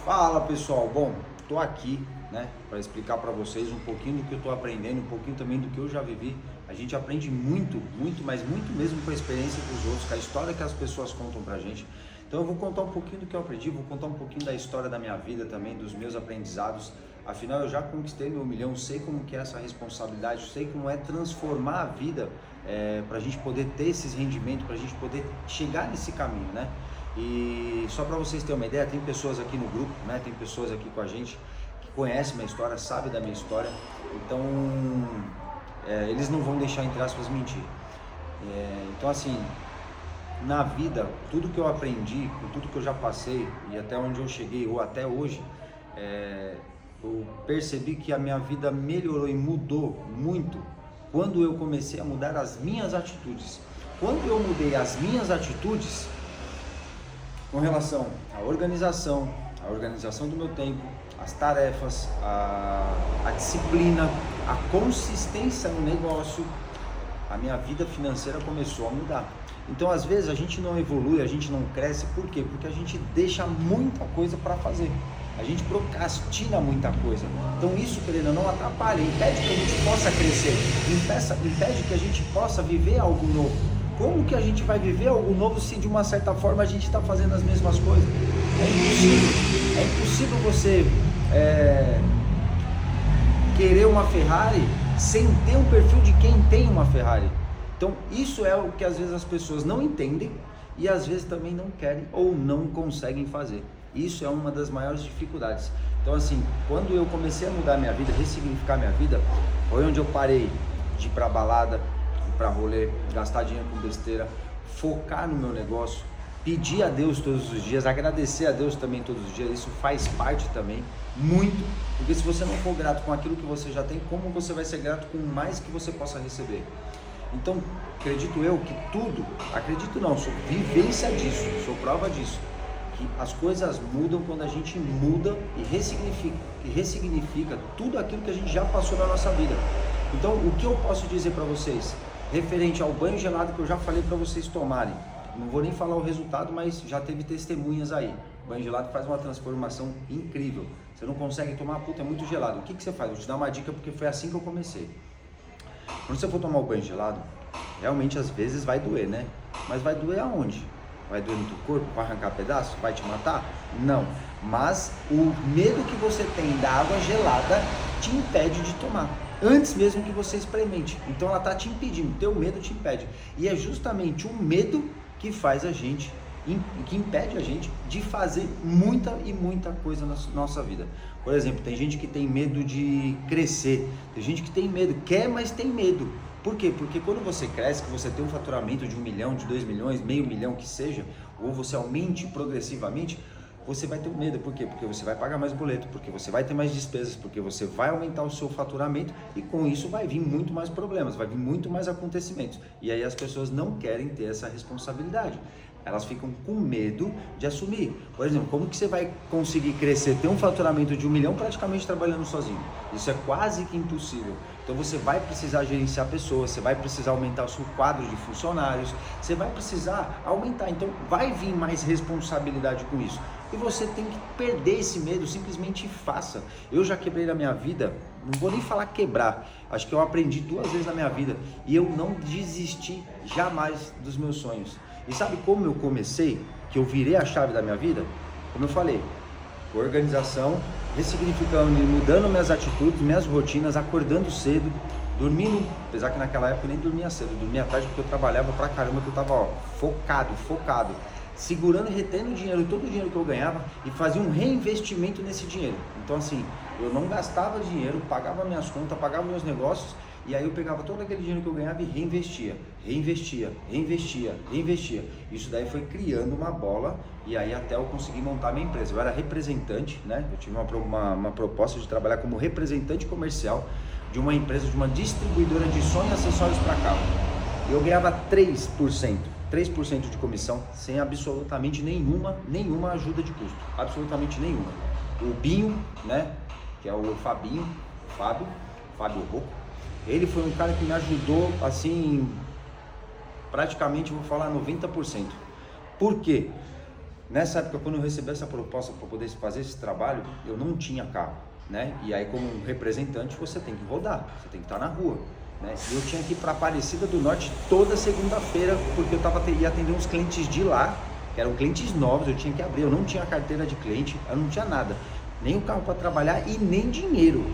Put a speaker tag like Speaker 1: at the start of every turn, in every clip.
Speaker 1: Fala pessoal, bom, tô aqui, né, para explicar para vocês um pouquinho do que eu tô aprendendo, um pouquinho também do que eu já vivi. A gente aprende muito, mas muito mesmo com a experiência dos outros, com a história que as pessoas contam pra gente. Então eu vou contar um pouquinho do que eu aprendi, vou contar um pouquinho da história da minha vida também, dos meus aprendizados. Afinal, eu já conquistei meu milhão, sei como que é essa responsabilidade, sei como é transformar a vida para a gente poder ter esses rendimentos, para a gente poder chegar nesse caminho, né? E só para vocês terem uma ideia, tem pessoas aqui no grupo, né? Tem pessoas aqui com a gente que conhecem minha história, sabem da minha história, então eles não vão deixar, entre aspas, mentir. Então assim, na vida, tudo que eu aprendi, com tudo que eu já passei e até onde eu cheguei ou até hoje, eu percebi que a minha vida melhorou e mudou muito quando eu comecei a mudar as minhas atitudes. Quando eu mudei as minhas atitudes com relação à organização do meu tempo, as tarefas, a disciplina, a consistência no negócio, a minha vida financeira começou a mudar. Então, às vezes, a gente não evolui, a gente não cresce, por quê? Porque a gente deixa muita coisa para fazer. A gente procrastina muita coisa. Então isso, querendo, não atrapalha, impede que a gente possa crescer, impede que a gente possa viver algo novo. Como que a gente vai viver algo novo se de uma certa forma a gente está fazendo as mesmas coisas? É impossível você querer uma Ferrari sem ter um perfil de quem tem uma Ferrari. Então isso é o que às vezes as pessoas não entendem e às vezes também não querem ou não conseguem fazer. Isso é uma das maiores dificuldades. Então assim, quando eu comecei a mudar minha vida, ressignificar minha vida, foi onde eu parei de ir pra balada, ir pra rolê, gastar dinheiro com besteira, focar no meu negócio, pedir a Deus todos os dias, agradecer a Deus também todos os dias. Isso faz parte também, muito, porque se você não for grato com aquilo que você já tem, como você vai ser grato com mais que você possa receber? Então, acredito eu que tudo, acredito não, sou vivência disso, sou prova disso. As coisas mudam quando a gente muda e ressignifica tudo aquilo que a gente já passou na nossa vida. Então, o que eu posso dizer para vocês, referente ao banho gelado que eu já falei para vocês tomarem, não vou nem falar o resultado, mas já teve testemunhas aí. O banho gelado faz uma transformação incrível. Você não consegue tomar, puta, é muito gelado. O que você faz? Vou te dar uma dica, porque foi assim que eu comecei. Quando você for tomar o banho gelado, realmente às vezes vai doer, né? Mas vai doer aonde? Vai doer no teu corpo? Vai arrancar pedaço? Vai te matar? Não. Mas o medo que você tem da água gelada te impede de tomar. Antes mesmo que você experimente. Então ela está te impedindo. Teu medo te impede. E é justamente o medo que faz a gente, que impede a gente de fazer muita coisa na nossa vida. Por exemplo, tem gente que tem medo de crescer. Tem gente que tem medo, quer, mas tem medo. Por quê? Porque quando você cresce, que você tem um faturamento de 1 milhão, de 2 milhões, meio milhão que seja, ou você aumente progressivamente, você vai ter medo. Por quê? Porque você vai pagar mais boleto, porque você vai ter mais despesas, porque você vai aumentar o seu faturamento e com isso vai vir muito mais problemas, vai vir muito mais acontecimentos. E aí as pessoas não querem ter essa responsabilidade. Elas ficam com medo de assumir. Por exemplo, como que você vai conseguir crescer, ter um faturamento de 1 milhão praticamente trabalhando sozinho? Isso é quase que impossível. Então você vai precisar gerenciar pessoas, você vai precisar aumentar o seu quadro de funcionários, você vai precisar aumentar. Então vai vir mais responsabilidade com isso. E você tem que perder esse medo, simplesmente faça. Eu já quebrei na minha vida, não vou nem falar quebrar, acho que eu aprendi 2 vezes na minha vida e eu não desisti jamais dos meus sonhos. E sabe como eu comecei, que eu virei a chave da minha vida? Como eu falei, organização, ressignificando e mudando minhas atitudes, minhas rotinas, acordando cedo, dormindo, apesar que naquela época eu nem dormia cedo, eu dormia tarde porque eu trabalhava pra caramba, que eu tava focado, segurando e retendo dinheiro, todo o dinheiro que eu ganhava e fazia um reinvestimento nesse dinheiro. Então assim, eu não gastava dinheiro, pagava minhas contas, pagava meus negócios e aí eu pegava todo aquele dinheiro que eu ganhava e reinvestia. Isso daí foi criando uma bola e aí até eu consegui montar minha empresa. Eu era representante, né? Eu tive uma proposta de trabalhar como representante comercial de uma empresa, de uma distribuidora de som e acessórios para carro. Eu ganhava 3% de comissão sem absolutamente nenhuma ajuda de custo, absolutamente nenhuma. O Binho, né, que é o Fábio Rocco, ele foi um cara que me ajudou assim, praticamente vou falar 90%. Por quê? Nessa época, quando eu recebi essa proposta para poder fazer esse trabalho, eu não tinha carro, né? E aí, como representante, você tem que rodar, você tem que estar na rua, né? E eu tinha que ir para Aparecida do Norte toda segunda-feira, porque eu ia atender uns clientes de lá, que eram clientes novos, eu tinha que abrir, eu não tinha carteira de cliente, eu não tinha nada, nem o carro para trabalhar e nem dinheiro.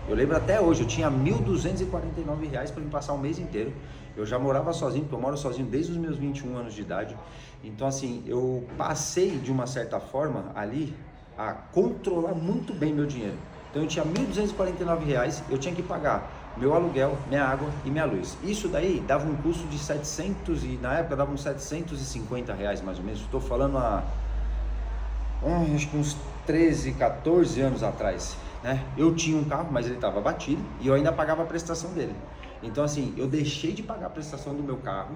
Speaker 1: Eu lembro até hoje, eu tinha R$ 1.249 para me passar o mês inteiro. Eu já morava sozinho, porque eu moro sozinho desde os meus 21 anos de idade. Então assim, eu passei de uma certa forma ali a controlar muito bem meu dinheiro. Então eu tinha R$ 1.249, eu tinha que pagar meu aluguel, minha água e minha luz. Isso daí dava um custo de 700 e na época dava uns R$ 750 mais ou menos. Estou falando acho que uns 13, 14 anos atrás, né? Eu tinha um carro, mas ele estava batido e eu ainda pagava a prestação dele. Então assim, eu deixei de pagar a prestação do meu carro,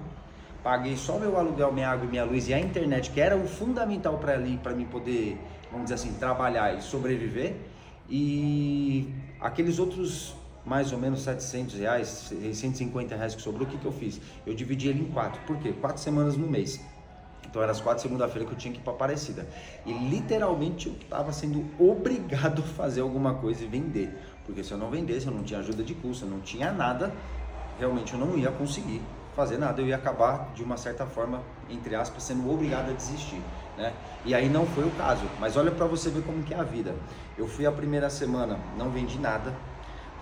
Speaker 1: paguei só meu aluguel, minha água e minha luz e a internet, que era o fundamental para mim poder, vamos dizer assim, trabalhar e sobreviver. E aqueles outros mais ou menos R$ 700, R$ 650 que sobrou, o que eu fiz? Eu dividi ele em 4, por quê? 4 semanas no mês. Então eram as 4 segunda-feira que eu tinha que ir para Aparecida. E literalmente eu estava sendo obrigado a fazer alguma coisa e vender. Porque se eu não vendesse, eu não tinha ajuda de custo, eu não tinha nada, realmente eu não ia conseguir fazer nada. Eu ia acabar, de uma certa forma, entre aspas, sendo obrigado a desistir, né? E aí não foi o caso. Mas olha para você ver como que é a vida. Eu fui a primeira semana, não vendi nada.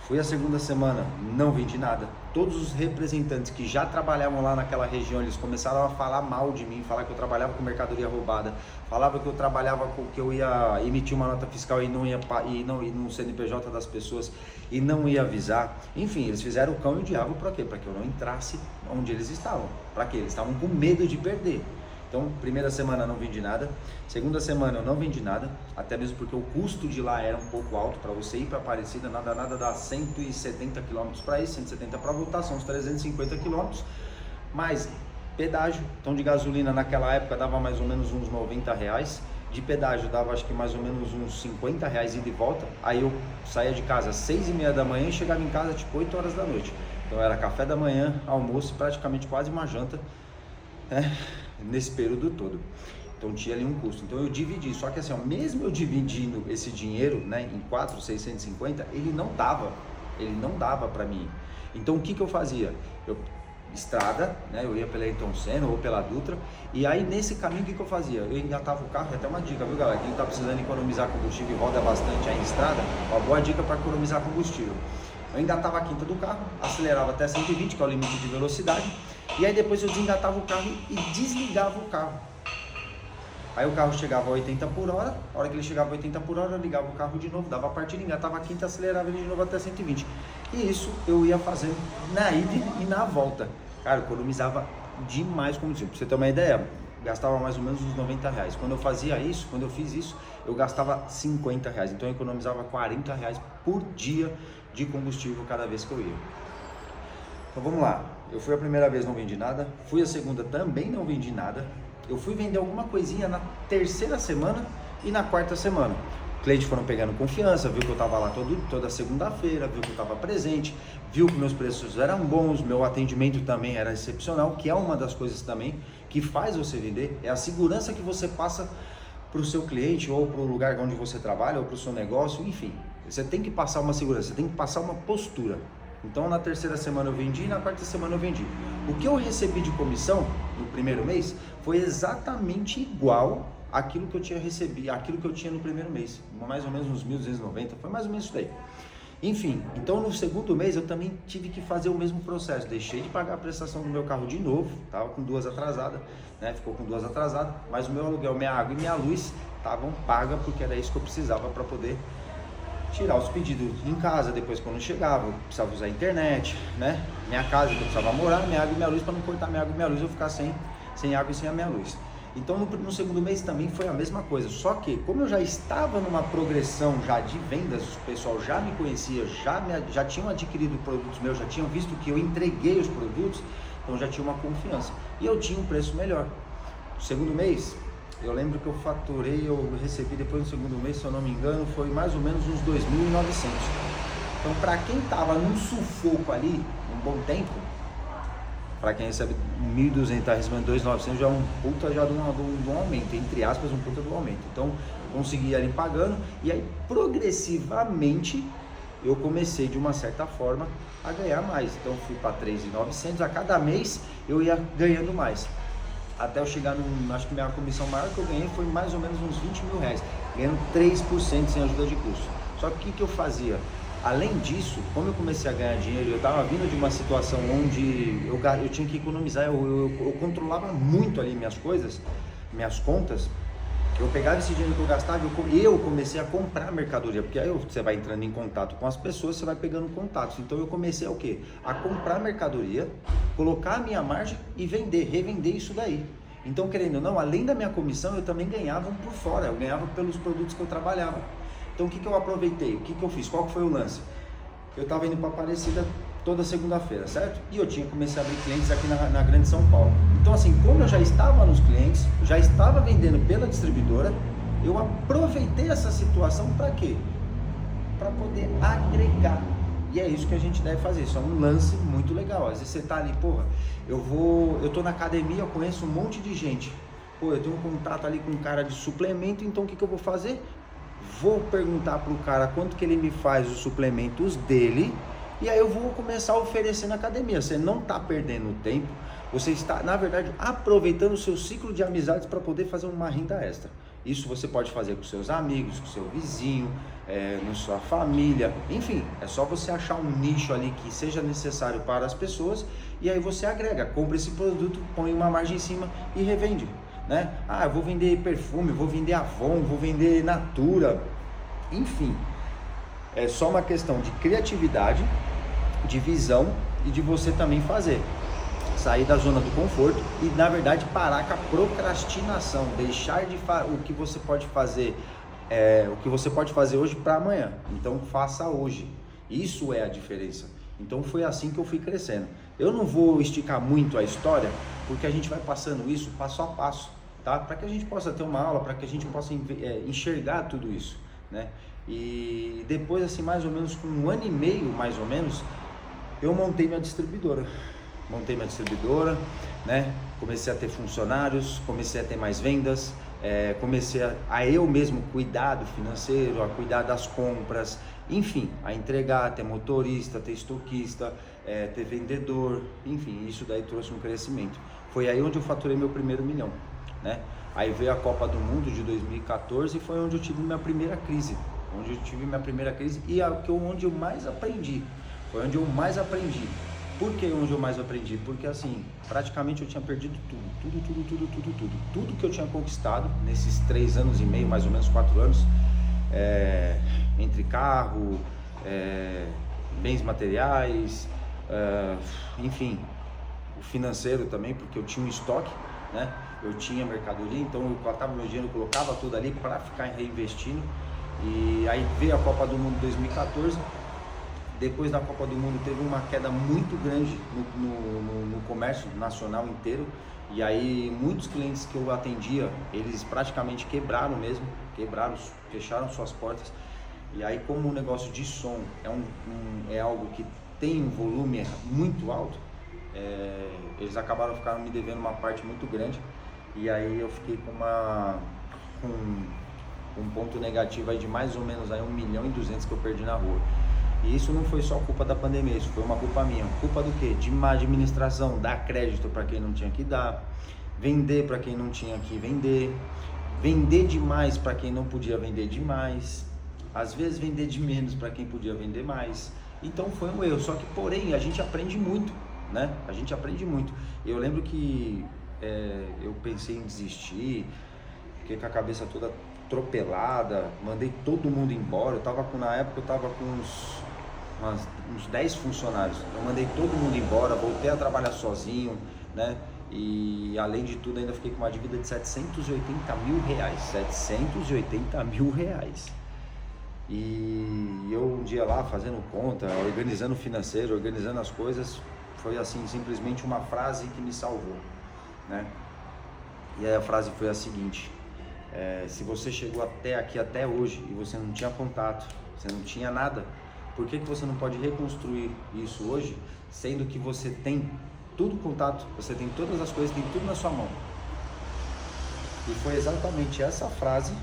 Speaker 1: Fui a segunda semana, não vendi nada. Todos os representantes que já trabalhavam lá naquela região, eles começaram a falar mal de mim, falar que eu trabalhava com mercadoria roubada, falava que eu trabalhava com que eu ia emitir uma nota fiscal e não ia e no CNPJ das pessoas e não ia avisar. Enfim, eles fizeram o cão e o diabo para quê? Para que eu não entrasse onde eles estavam. Para quê? Eles estavam com medo de perder. Então, primeira semana não vendi nada, segunda semana eu não vendi nada, até mesmo porque o custo de lá era um pouco alto. Para você ir para Aparecida, nada dá 170 km para ir, 170 para voltar, são uns 350 km, mais pedágio. Então de gasolina naquela época dava mais ou menos uns R$ 90, de pedágio dava acho que mais ou menos uns R$ 50 ida e volta. Aí eu saía de casa às 6h30 da manhã e chegava em casa tipo 8 horas da noite. Então era café da manhã, almoço, praticamente quase uma janta, né? Nesse período todo. Então tinha ali um custo. Então eu dividi, só que assim, ó, mesmo eu dividindo esse dinheiro, né, em 4.650, ele não dava para mim. Então o que eu fazia? Estrada, né, eu ia pela Ayrton Senna ou pela Dutra, e aí nesse caminho o que eu fazia? Eu engatava o carro, até uma dica, viu galera, quem tá precisando economizar combustível e roda bastante aí em estrada, uma boa dica para economizar combustível. Eu engatava a quinta do carro, acelerava até 120, que é o limite de velocidade, e aí depois eu desengatava o carro e desligava o carro. Aí o carro chegava a 80 por hora, a hora que ele chegava a 80 por hora, eu ligava o carro de novo, dava a partida, engatava a quinta, acelerava ele de novo até 120. E isso eu ia fazendo na ida e na volta. Cara, eu economizava demais combustível. Pra você ter uma ideia, gastava mais ou menos uns R$ 90. Quando eu fiz isso, eu gastava R$ 50. Então eu economizava R$ 40 por dia de combustível cada vez que eu ia. Então vamos lá, eu fui a primeira vez, não vendi nada, fui a segunda, também não vendi nada, eu fui vender alguma coisinha na terceira semana e na quarta semana. Clientes foram pegando confiança, viu que eu estava lá toda segunda-feira, viu que eu estava presente, viu que meus preços eram bons, meu atendimento também era excepcional, que é uma das coisas também que faz você vender, é a segurança que você passa para o seu cliente ou para o lugar onde você trabalha ou para o seu negócio, enfim. Você tem que passar uma segurança, você tem que passar uma postura. Então na terceira semana eu vendi, na quarta semana eu vendi. O que eu recebi de comissão no primeiro mês foi exatamente igual àquilo que eu tinha recebido, aquilo que eu tinha no primeiro mês, mais ou menos uns 1.290, foi mais ou menos isso daí. Enfim, então no segundo mês eu também tive que fazer o mesmo processo, deixei de pagar a prestação do meu carro de novo, estava com 2 atrasadas, né? Ficou com 2 atrasadas, mas o meu aluguel, minha água e minha luz estavam pagas porque era isso que eu precisava para poder tirar os pedidos em casa, depois quando chegava, eu precisava usar a internet, né? Minha casa que eu precisava morar, minha água e minha luz, para não cortar minha água e minha luz, eu ficar sem água e sem a minha luz. Então no segundo mês também foi a mesma coisa, só que como eu já estava numa progressão já de vendas, o pessoal já me conhecia, já tinham adquirido produtos meus, já tinham visto que eu entreguei os produtos, então já tinha uma confiança e eu tinha um preço melhor. No segundo mês, eu lembro que eu recebi depois do segundo mês, se eu não me engano, foi mais ou menos uns 2.900. Então, para quem estava num sufoco ali, um bom tempo, para quem recebe 1.200, está recebendo 2.900, já é um puta já de um aumento, entre aspas, um puta do aumento. Então, consegui ali pagando, e aí progressivamente eu comecei de uma certa forma a ganhar mais. Então fui para 3.900, a cada mês eu ia ganhando mais. Até eu chegar acho que minha comissão maior que eu ganhei foi mais ou menos uns 20 mil reais, ganhando 3% sem ajuda de custo. Só que o que eu fazia? Além disso, como eu comecei a ganhar dinheiro, eu estava vindo de uma situação onde eu tinha que economizar, eu controlava muito ali minhas coisas, minhas contas. Eu pegava esse dinheiro que eu gastava e eu comecei a comprar mercadoria, porque aí você vai entrando em contato com as pessoas, você vai pegando contatos. Então eu comecei o quê? A comprar mercadoria, colocar a minha margem e vender, revender isso daí. Então, querendo ou não, além da minha comissão, eu também ganhava por fora, eu ganhava pelos produtos que eu trabalhava. Então o que eu aproveitei? O que eu fiz? Qual que foi o lance? Eu estava indo para Aparecida toda segunda-feira, certo? E eu comecei a abrir clientes aqui na Grande São Paulo. Então assim, como eu já estava nos clientes, já estava vendendo pela distribuidora, eu aproveitei essa situação para quê? Para poder agregar. E é isso que a gente deve fazer, isso é um lance muito legal. Às vezes você tá ali, porra, eu tô na academia, eu conheço um monte de gente. Pô, eu tenho um contato ali com um cara de suplemento, então o que eu vou fazer? Vou perguntar pro cara quanto que ele me faz os suplementos dele, e aí eu vou começar a oferecer na academia. Você não está perdendo tempo, você está, na verdade, aproveitando o seu ciclo de amizades para poder fazer uma renda extra. Isso você pode fazer com seus amigos, com seu vizinho, na sua família, enfim, é só você achar um nicho ali que seja necessário para as pessoas, e aí você agrega, compra esse produto, põe uma margem em cima e revende, né? Ah, eu vou vender perfume, vou vender Avon, vou vender Natura, enfim, é só uma questão de criatividade, de visão e de você também fazer, sair da zona do conforto e na verdade parar com a procrastinação, deixar de o que você pode fazer, o que você pode fazer hoje para amanhã. Então faça hoje, isso é a diferença. Então foi assim que eu fui crescendo. Eu não vou esticar muito a história, porque a gente vai passando isso passo a passo, tá? Para que a gente possa ter uma aula, para que a gente possa enxergar tudo isso, né? E depois, assim, mais ou menos com 1 ano e meio, mais ou menos, eu montei minha distribuidora. Né? Comecei a ter funcionários, comecei a ter mais vendas, comecei a eu mesmo cuidar do financeiro, a cuidar das compras, enfim, a entregar, ter motorista, ter estoquista, ter vendedor, enfim, isso daí trouxe um crescimento. Foi aí onde eu faturei meu primeiro milhão, né? Aí veio a Copa do Mundo de 2014 e foi onde eu tive minha primeira crise. E onde eu mais aprendi. Foi onde eu mais aprendi. Por que onde eu mais aprendi? Porque assim, praticamente eu tinha perdido tudo que eu tinha conquistado nesses 3 anos e meio, mais ou menos 4 anos, entre carro, bens materiais, enfim, o financeiro também, porque eu tinha um estoque, né? Eu tinha mercadoria, então eu colocava meu dinheiro, colocava tudo ali para ficar reinvestindo. E aí veio a Copa do Mundo 2014. Depois da Copa do Mundo teve uma queda muito grande no comércio nacional inteiro. E aí muitos clientes que eu atendia, eles praticamente quebraram, fecharam suas portas. E aí, como o negócio de som é algo que tem um volume muito alto, eles ficaram me devendo uma parte muito grande. E aí eu fiquei com um ponto negativo aí de mais ou menos aí 1.200.000 que eu perdi na rua. E isso não foi só culpa da pandemia, isso foi uma culpa minha. Culpa do quê? De má administração, dar crédito para quem não tinha que dar, vender para quem não tinha que vender, vender demais para quem não podia vender demais, às vezes vender de menos para quem podia vender mais. Então foi um erro, só que porém a gente aprende muito, né? A gente aprende muito. Eu lembro que eu pensei em desistir, fiquei com a cabeça toda atropelada, mandei todo mundo embora. Na época eu tava com uns 10 funcionários, eu mandei todo mundo embora, voltei a trabalhar sozinho, né? E além de tudo ainda fiquei com uma dívida de 780 mil reais, 780 mil reais. E eu um dia lá fazendo conta, organizando o financeiro, organizando as coisas, foi assim, simplesmente uma frase que me salvou, né? E aí a frase foi a seguinte: se você chegou até aqui, até hoje, e você não tinha contato, você não tinha nada, por que você não pode reconstruir isso hoje, sendo que você tem tudo contato, você tem todas as coisas, tem tudo na sua mão. E foi exatamente essa frase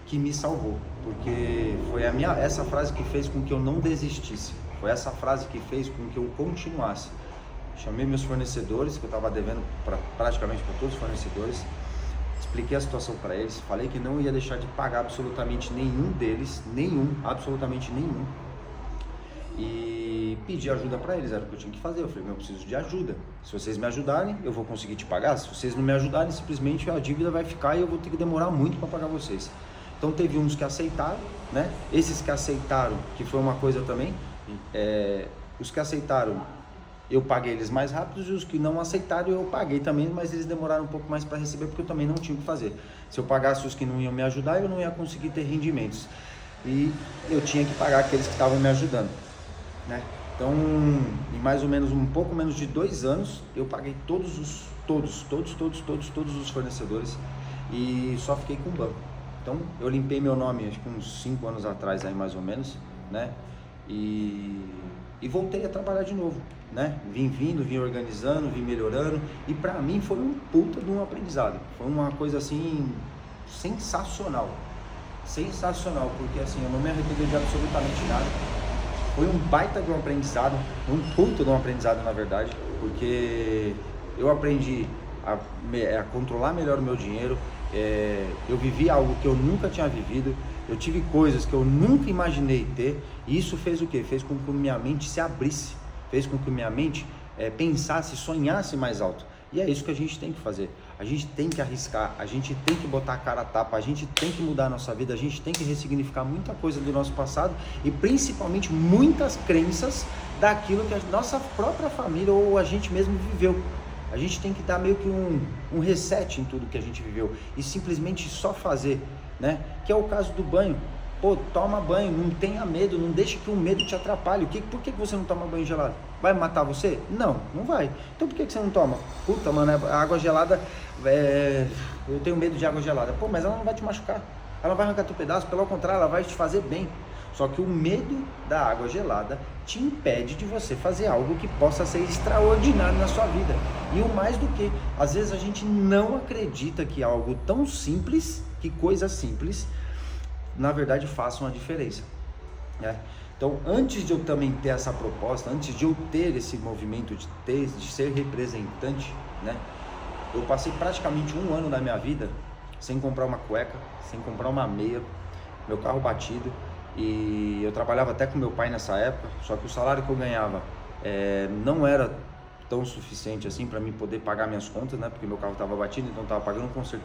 Speaker 1: que me salvou, porque foi essa frase que fez com que eu não desistisse, foi essa frase que fez com que eu continuasse. Chamei meus fornecedores, que eu estava devendo praticamente para todos os fornecedores, expliquei a situação para eles, falei que não ia deixar de pagar absolutamente nenhum deles, absolutamente nenhum, e pedi ajuda para eles, era o que eu tinha que fazer. Eu falei, eu preciso de ajuda, se vocês me ajudarem eu vou conseguir te pagar, se vocês não me ajudarem simplesmente a dívida vai ficar e eu vou ter que demorar muito para pagar vocês. Então teve uns que aceitaram, né? Esses que aceitaram, que foi uma coisa também, os que aceitaram eu paguei eles mais rápido, e os que não aceitaram eu paguei também, mas eles demoraram um pouco mais para receber, porque eu também não tinha o que fazer. Se eu pagasse os que não iam me ajudar, eu não ia conseguir ter rendimentos, e eu tinha que pagar aqueles que estavam me ajudando, né? Então, em mais ou menos um pouco menos de 2 anos, eu paguei todos os fornecedores e só fiquei com o banco. Então, eu limpei meu nome acho que uns 5 anos atrás aí mais ou menos, né? E voltei a trabalhar de novo, né? Vim organizando, vim melhorando, e pra mim foi um puta de um aprendizado. Foi uma coisa assim sensacional, porque assim, eu não me arrependo de absolutamente nada. Foi um baita de um aprendizado, um puta de um aprendizado na verdade, porque eu aprendi a controlar melhor o meu dinheiro, eu vivi algo que eu nunca tinha vivido, eu tive coisas que eu nunca imaginei ter, e isso fez o quê? Fez com que minha mente se abrisse, fez com que minha mente pensasse, sonhasse mais alto. E é isso que a gente tem que fazer, a gente tem que arriscar, a gente tem que botar a cara a tapa, a gente tem que mudar a nossa vida, a gente tem que ressignificar muita coisa do nosso passado e principalmente muitas crenças daquilo que a nossa própria família ou a gente mesmo viveu. A gente tem que dar meio que um reset em tudo que a gente viveu e simplesmente só fazer, né? Que é o caso do banho. Pô, toma banho, não tenha medo, não deixe que o medo te atrapalhe. Por que você não toma banho gelado? Vai matar você? Não, não vai. Então por que você não toma? Puta, mano, a água gelada, eu tenho medo de água gelada. Pô, mas ela não vai te machucar, ela não vai arrancar teu pedaço, pelo contrário, ela vai te fazer bem. Só que o medo da água gelada te impede de você fazer algo que possa ser extraordinário na sua vida. E o mais do que, às vezes a gente não acredita que algo tão simples, que coisas simples, na verdade façam a diferença, né? Então, antes de eu também ter essa proposta, antes de eu ter esse movimento de ser representante, né? Eu passei praticamente 1 ano da minha vida sem comprar uma cueca, sem comprar uma meia, meu carro batido. E eu trabalhava até com meu pai nessa época, só que o salário que eu ganhava não era tão suficiente assim para mim poder pagar minhas contas, né? Porque meu carro estava batido, então eu estava pagando um conserto